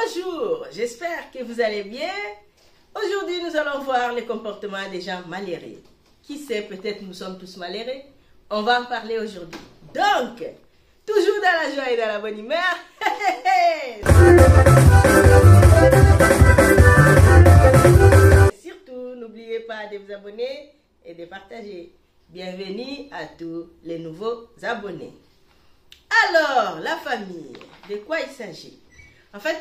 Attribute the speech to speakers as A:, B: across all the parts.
A: Bonjour, j'espère que vous allez bien. Aujourd'hui, nous allons voir les comportements des gens malheureux. Qui sait, peut-être nous sommes tous malheureux. On va en parler aujourd'hui. Donc, toujours dans la joie et dans la bonne humeur. Surtout, n'oubliez pas de vous abonner et de partager. Bienvenue à tous les nouveaux abonnés. Alors, la famille, de quoi il s'agit? En fait,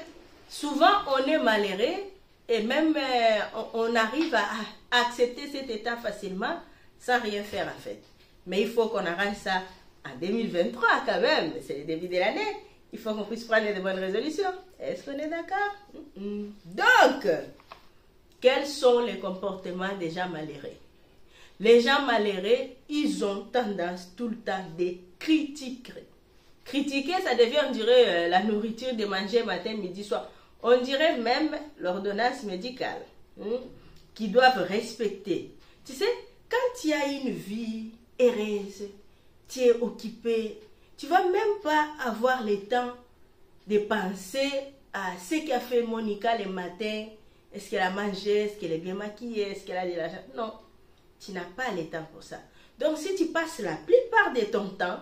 A: souvent on est malheureux et même on arrive à accepter cet état facilement sans rien faire en fait. Mais il faut qu'on arrange ça en 2023 quand même, c'est le début de l'année. Il faut qu'on puisse prendre de bonnes résolutions. Est-ce qu'on est d'accord? Donc, quels sont les comportements des gens malheureux? Les gens malheureux, ils ont tendance tout le temps de critiquer. Critiquer, ça devient, on dirait, la nourriture de manger matin, midi, soir. On dirait même l'ordonnance médicale qu'ils doivent respecter. Tu sais, quand tu as une vie heureuse, tu es occupé, tu ne vas même pas avoir le temps de penser à ce qu'a fait Monica le matin. Est-ce qu'elle a mangé? Est-ce qu'elle est bien maquillée? Est-ce qu'elle a de l'argent? Non, tu n'as pas le temps pour ça. Donc, si tu passes la plupart de ton temps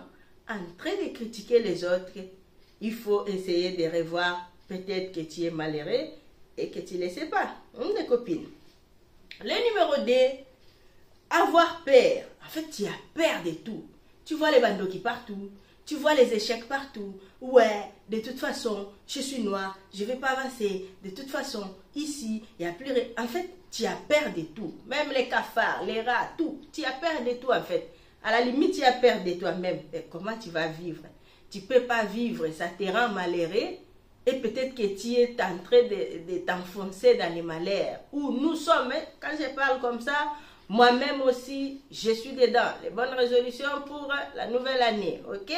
A: en train de critiquer les autres, il faut essayer de revoir peut-être que tu es malheureux et que tu ne le sais pas. Les copines. Le numéro 2, avoir peur. En fait, tu as peur de tout. Tu vois les bandeaux qui partout. Tu vois les échecs partout. Ouais, de toute façon, je suis noire, je ne vais pas avancer. De toute façon, ici, il n'y a plus rien. En fait, tu as peur de tout. Même les cafards, les rats, tout. Tu as peur de tout en fait. À la limite, tu as peur de toi-même. Comment tu vas vivre? Tu ne peux pas vivre, ça te rend malheureux. Et peut-être que tu es en train de t'enfoncer dans les malheurs. Où nous sommes, quand je parle comme ça, moi-même aussi, je suis dedans. Les bonnes résolutions pour la nouvelle année, ok?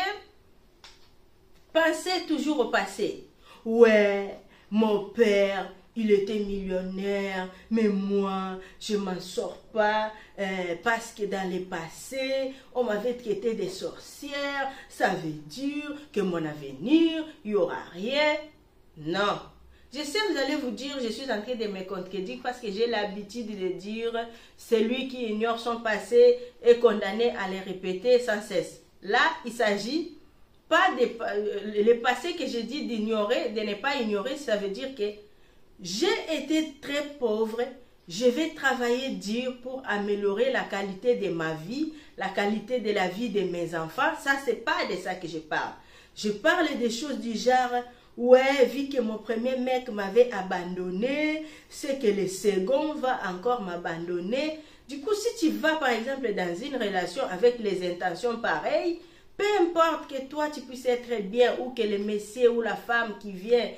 A: Pensez toujours au passé. Ouais, mon père, il était millionnaire, mais moi, je ne m'en sors pas parce que dans le passé, on m'avait traité des sorcières. Ça veut dire que mon avenir, il n'y aura rien. Non. Je sais, vous allez vous dire, je suis en train de me contredire parce que j'ai l'habitude de dire, celui qui ignore son passé est condamné à le répéter sans cesse. Là, il s'agit pas de le passé que je dis d'ignorer, de ne pas ignorer, ça veut dire que j'ai été très pauvre, je vais travailler dur pour améliorer la qualité de ma vie, la qualité de la vie de mes enfants. Ça, c'est pas de ça que je parle. Je parle des choses du genre, ouais, vu que mon premier mec m'avait abandonné, c'est que le second va encore m'abandonner. Du coup, si tu vas par exemple dans une relation avec les intentions pareilles, peu importe que toi tu puisses être bien ou que le monsieur ou la femme qui vient,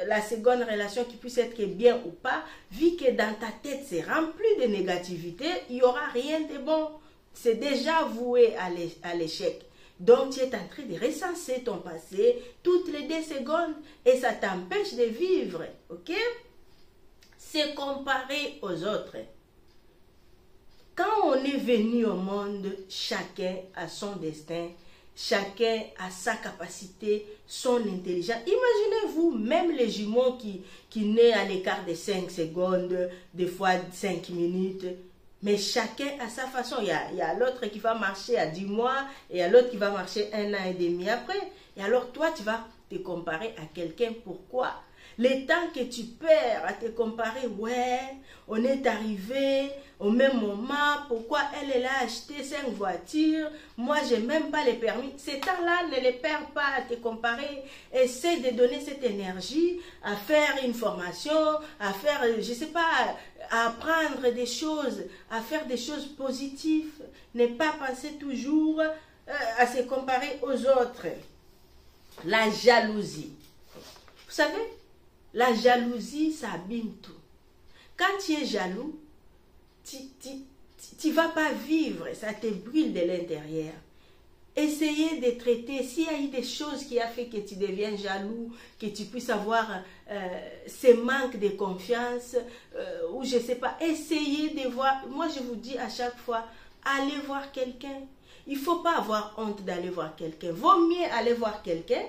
A: la seconde relation qui puisse être bien ou pas, vu que dans ta tête c'est rempli de négativité, il n'y aura rien de bon. C'est déjà voué à l'échec. Donc tu es en train de recenser ton passé toutes les 2 secondes et ça t'empêche de vivre. Ok? C'est comparé aux autres. Quand on est venu au monde, chacun a son destin. Chacun a sa capacité, son intelligence. Imaginez-vous, même les jumeaux qui naissent à l'écart de 5 secondes, des fois 5 minutes. Mais chacun a sa façon. Il y a l'autre qui va marcher à 10 mois et il y a l'autre qui va marcher 1 an et demi après. Et alors toi, tu vas te comparer à quelqu'un. Pourquoi? Le temps que tu perds à te comparer, ouais, on est arrivé au même moment, pourquoi elle a acheté 5 voitures, moi j'ai même pas les permis. Ces temps-là, ne les perds pas à te comparer. Essaie de donner cette énergie à faire une formation, à faire, je sais pas, à apprendre des choses, à faire des choses positives. Ne pas penser toujours à se comparer aux autres. La jalousie. Vous savez, la jalousie, ça abîme tout. Quand tu es jaloux, tu ne vas pas vivre, ça te brûle de l'intérieur. Essayez de traiter, s'il y a eu des choses qui ont fait que tu deviens jaloux, que tu puisses avoir ce manque de confiance, ou je ne sais pas, essayez de voir. Moi, je vous dis à chaque fois, allez voir quelqu'un. Il ne faut pas avoir honte d'aller voir quelqu'un. Vaut mieux aller voir quelqu'un,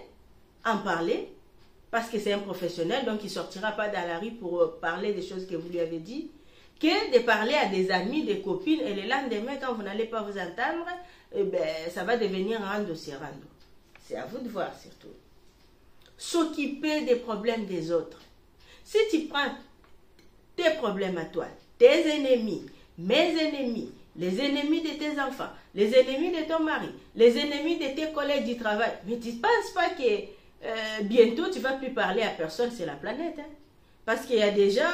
A: en parler, parce que c'est un professionnel, donc il ne sortira pas dans la rue pour parler des choses que vous lui avez dit, que de parler à des amis, des copines, et le lendemain, quand vous n'allez pas vous entendre, eh ben, ça va devenir rando, c'est rando. C'est à vous de voir surtout. S'occuper des problèmes des autres. Si tu prends tes problèmes à toi, tes ennemis, mes ennemis, les ennemis de tes enfants, les ennemis de ton mari, les ennemis de tes collègues du travail, mais tu ne penses pas que bientôt tu ne vas plus parler à personne sur la planète. Hein? Parce qu'il y a des gens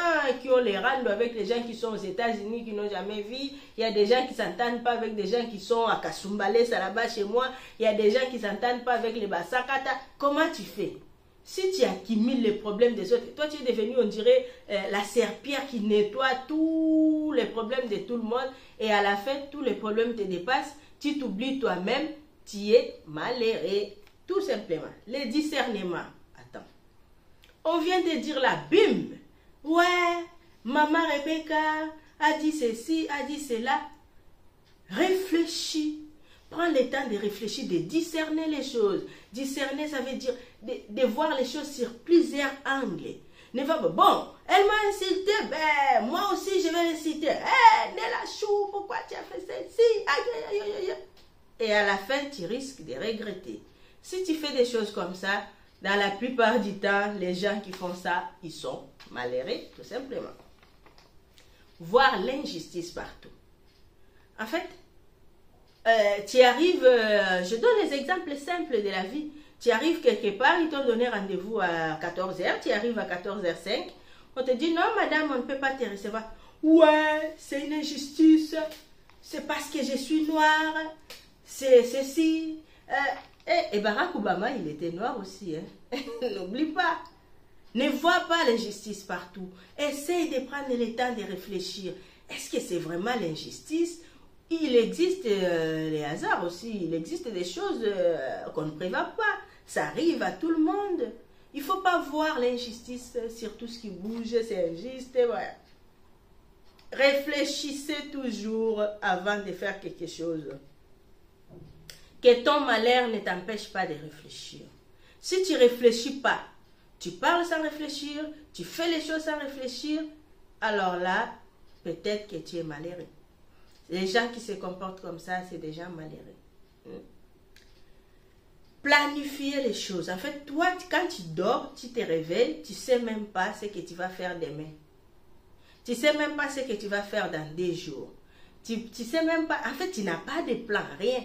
A: qui ont les randos avec les gens qui sont aux États-Unis, qui n'ont jamais vu. Il y a des gens qui ne s'entendent pas avec des gens qui sont à Kasumbalé, ça là-bas chez moi. Il y a des gens qui ne s'entendent pas avec les Basakata. Comment tu fais? Si tu accumules les problèmes des autres, toi tu es devenu, on dirait, la serpillère qui nettoie tous les problèmes de tout le monde. Et à la fin, tous les problèmes te dépassent. Tu t'oublies toi-même, tu es malheureux. Tout simplement. Les discernements. On vient de dire là, bim, ouais, maman Rebecca a dit ceci, a dit cela. Réfléchis, prends le temps de réfléchir, de discerner les choses. Discerner, ça veut dire de voir les choses sur plusieurs angles. Ne va pas, bon, elle m'a insulté, ben, moi aussi je vais l'insulter. Hé, Nella Chou, pourquoi tu as fait ceci? Aïe, aïe, aïe, aïe. Et à la fin, tu risques de regretter. Si tu fais des choses comme ça, dans la plupart du temps, les gens qui font ça, ils sont malheureux, tout simplement. Voir l'injustice partout. En fait, tu arrives, je donne les exemples simples de la vie. Tu arrives quelque part, ils t'ont donné rendez-vous à 14 h, tu arrives à 14 h 05, on te dit non madame, on ne peut pas te recevoir. Ouais, c'est une injustice, c'est parce que je suis noire, c'est ceci. Et Barack Obama, il était noir aussi. Hein? N'oublie pas. Ne vois pas l'injustice partout. Essaye de prendre le temps de réfléchir. Est-ce que c'est vraiment l'injustice? Il existe les hasards aussi. Il existe des choses qu'on ne prévoit pas. Ça arrive à tout le monde. Il ne faut pas voir l'injustice sur tout ce qui bouge. C'est injuste. Voilà. Réfléchissez toujours avant de faire quelque chose. Que ton malheur ne t'empêche pas de réfléchir. Si tu ne réfléchis pas, tu parles sans réfléchir, tu fais les choses sans réfléchir, alors là, peut-être que tu es malheureux. Les gens qui se comportent comme ça, c'est des gens malheureux. Planifier les choses. En fait, toi, quand tu dors, tu te réveilles, tu ne sais même pas ce que tu vas faire demain. Tu ne sais même pas ce que tu vas faire dans 2 jours. Tu ne sais même pas, en fait, tu n'as pas de plan, rien.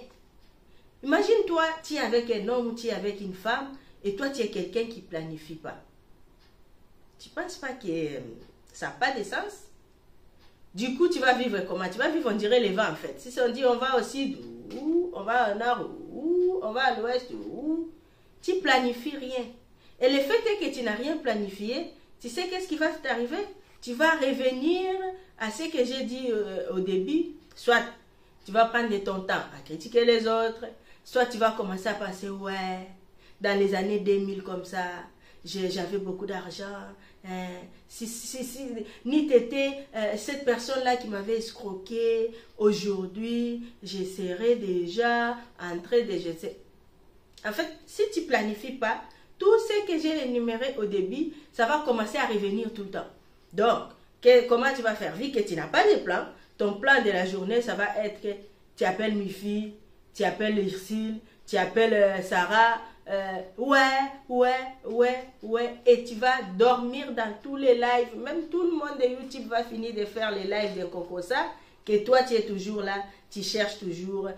A: Imagine-toi, tu es avec un homme ou tu es avec une femme et toi, tu es quelqu'un qui ne planifie pas. Tu ne penses pas que ça n'a pas de sens? Du coup, tu vas vivre comment? Tu vas vivre, on dirait les vents en fait. Si on dit on va au sud, ou on va au nord, ou on va à l'ouest, ou tu ne planifies rien. Et le fait est que tu n'as rien planifié, tu sais qu'est-ce qui va t'arriver? Tu vas revenir à ce que j'ai dit au début, soit tu vas prendre de ton temps à critiquer les autres, soit tu vas commencer à penser, ouais, dans les années 2000 comme ça, j'avais beaucoup d'argent. Ni t'étais cette personne-là qui m'avait escroqué, aujourd'hui, je serais déjà en train de... En fait, si tu ne planifies pas, tout ce que j'ai énuméré au début, ça va commencer à revenir tout le temps. Donc, comment tu vas faire? Vu que tu n'as pas de plan, ton plan de la journée, ça va être que tu appelles Mifi, tu appelles Ursule, tu appelles Sarah, et tu vas dormir dans tous les lives. Même tout le monde de YouTube va finir de faire les lives de Kokosa, que toi tu es toujours là, tu cherches toujours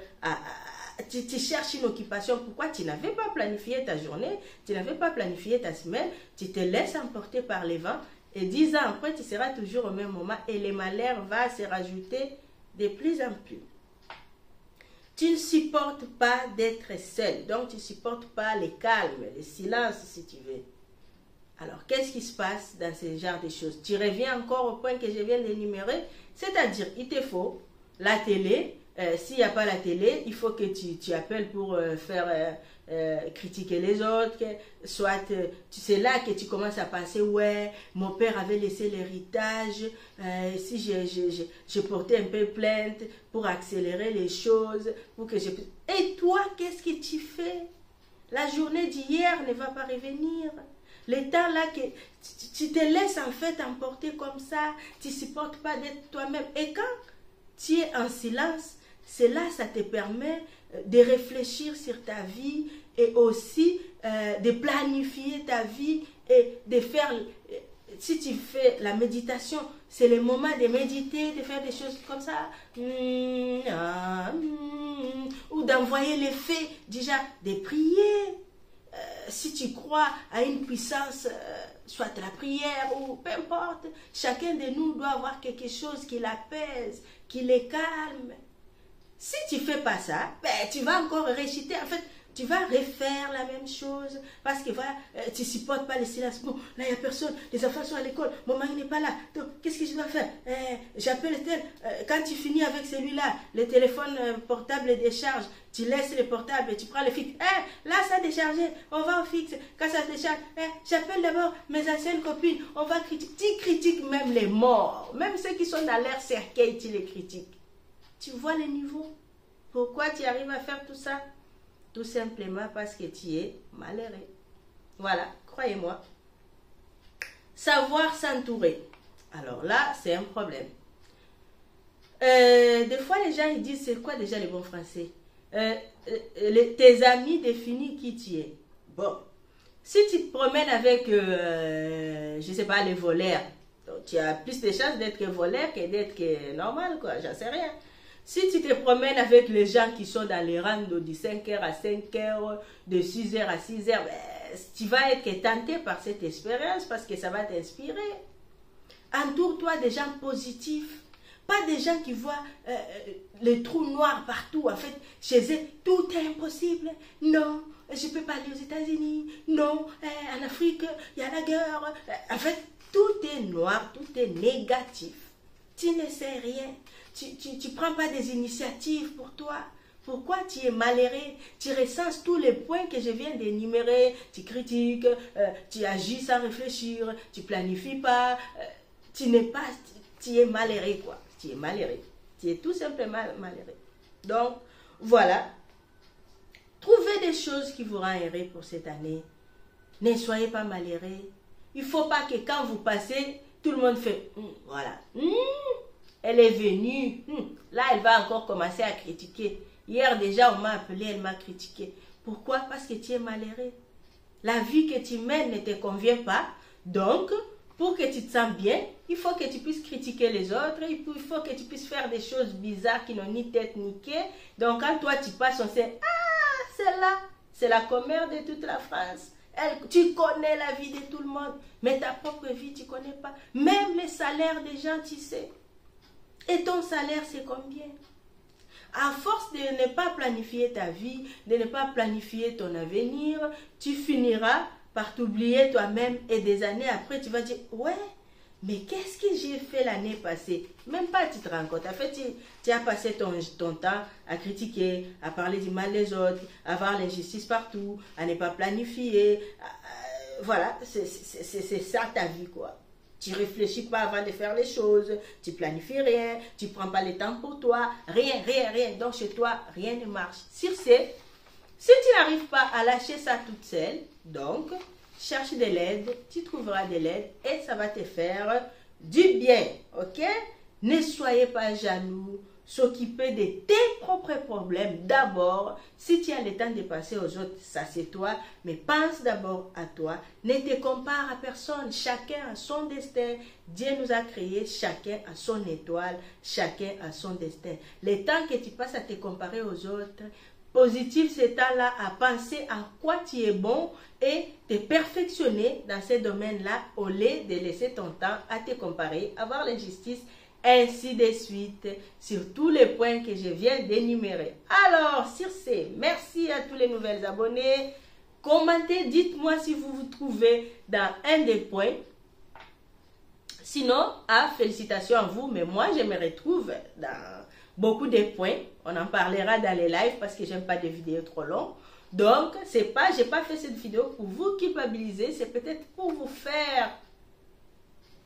A: tu cherches une occupation. Pourquoi tu n'avais pas planifié ta journée, tu n'avais pas planifié ta semaine, tu te laisses emporter par les vents et 10 ans après tu seras toujours au même moment et le malheur va se rajouter de plus en plus. Tu ne supportes pas d'être seul, donc tu ne supportes pas le calme, le silence si tu veux. Alors, qu'est-ce qui se passe dans ce genre de choses? Tu reviens encore au point que je viens d'énumérer, c'est-à-dire, il te faut la télé. S'il n'y a pas la télé, il faut que tu appelles pour faire critiquer les autres. Soit, c'est là que tu commences à penser, ouais, mon père avait laissé l'héritage, si je portais un peu plainte pour accélérer les choses, pour que je... Et toi, qu'est-ce que tu fais? La journée d'hier ne va pas revenir. les temps là que tu te laisses en fait emporter comme ça, tu ne supportes pas d'être toi-même. Et quand tu es en silence, c'est là ça te permet de réfléchir sur ta vie et aussi de planifier ta vie et de faire, si tu fais la méditation, c'est le moment de méditer, de faire des choses comme ça, ou d'envoyer les faits, déjà de prier. Si tu crois à une puissance, soit la prière ou peu importe, chacun de nous doit avoir quelque chose qui l'apaise, qui le calme. Si tu ne fais pas ça, ben, tu vas encore réciter. En fait, tu vas refaire la même chose parce que voilà, tu ne supportes pas le silence. Bon, là, il n'y a personne, les enfants sont à l'école, mon mari n'est pas là. Donc, qu'est-ce que je dois faire? J'appelle tel. Quand tu finis avec celui-là, le téléphone portable décharge, tu laisses le portable et tu prends le fixe. Là, ça a déchargé, on va au fixe. Quand ça se décharge, j'appelle d'abord mes anciennes copines, on va critiquer. Tu critiques même les morts, même ceux qui sont dans leur cercueil, tu les critiques. Tu vois les niveaux? Pourquoi tu arrives à faire tout ça? Tout simplement parce que tu es malheureux. Voilà, croyez-moi. Savoir s'entourer. Alors là, c'est un problème. Des fois, les gens ils disent, c'est quoi déjà les bons français? Tes amis définissent qui tu es. Bon, si tu te promènes avec, je ne sais pas, les voleurs, donc tu as plus de chances d'être voleur que d'être normal, quoi, j'en sais rien. Si tu te promènes avec les gens qui sont dans les rangs de 5h à 5h, de 6h à 6h, ben, tu vas être tenté par cette expérience parce que ça va t'inspirer. Entoure-toi des gens positifs, pas des gens qui voient les trous noirs partout. En fait, chez eux, tout est impossible. Non, je ne peux pas aller aux États-Unis. Non, en Afrique, il y a la guerre. En fait, tout est noir, tout est négatif. Tu ne sais rien. Tu ne prends pas des initiatives pour toi. Pourquoi tu es malheureux? Tu recenses tous les points que je viens d'énumérer. Tu critiques, tu agis sans réfléchir, tu ne planifies pas. Tu es malheureux, quoi. Tu es malheureux. Tu es tout simplement malheureux. Donc, voilà. Trouvez des choses qui vous rendent heureux pour cette année. Ne soyez pas malheureux. Il ne faut pas que quand vous passez, tout le monde fait voilà. Elle est venue. Là, elle va encore commencer à critiquer. Hier déjà, on m'a appelé, elle m'a critiqué. Pourquoi? Parce que tu es malheureux. La vie que tu mènes ne te convient pas. Donc, pour que tu te sens bien, il faut que tu puisses critiquer les autres. Il faut que tu puisses faire des choses bizarres qui n'ont ni tête ni queue. Donc, quand toi, tu passes, on sait, celle-là, c'est la commère de toute la France. Tu connais la vie de tout le monde. Mais ta propre vie, tu ne connais pas. Même les salaires des gens, tu sais. Et ton salaire, c'est combien? À force de ne pas planifier ta vie, de ne pas planifier ton avenir, tu finiras par t'oublier toi-même et des années après, tu vas dire, ouais, mais qu'est-ce que j'ai fait l'année passée? Même pas tu te rends compte. En fait, tu as passé ton temps à critiquer, à parler du mal des autres, à voir l'injustice partout, à ne pas planifier. Voilà, c'est ça ta vie, quoi. Tu ne réfléchis pas avant de faire les choses, tu ne planifies rien, tu ne prends pas le temps pour toi, rien. Donc chez toi, rien ne marche. Sur ce, si tu n'arrives pas à lâcher ça toute seule, donc cherche de l'aide, tu trouveras de l'aide et ça va te faire du bien, ok? Ne soyez pas jaloux, s'occuper de tes propres problèmes d'abord. Si tu as le temps de passer aux autres, ça c'est toi, mais pense d'abord à toi. Ne te compare à personne, chacun a son destin. Dieu nous a créés, chacun a son étoile, chacun a son destin. Le temps que tu passes à te comparer aux autres, positif ce temps-là à penser à quoi tu es bon et te perfectionner dans ces domaines-là au lieu de laisser ton temps à te comparer, à voir l'injustice, ainsi de suite, sur tous les points que je viens d'énumérer. Alors, sur ce, merci à tous les nouveaux abonnés. Commentez, dites-moi si vous vous trouvez dans un des points. Sinon, félicitations à vous, mais moi, je me retrouve dans beaucoup de points. On en parlera dans les lives parce que j'aime pas des vidéos trop longues. Donc, j'ai pas fait cette vidéo pour vous culpabiliser, c'est peut-être pour vous faire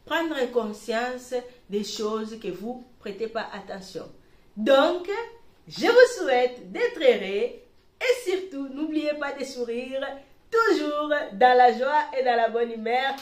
A: prendre conscience des choses que vous ne prêtez pas attention. Donc, je vous souhaite d'être heureux et surtout, n'oubliez pas de sourire toujours dans la joie et dans la bonne humeur.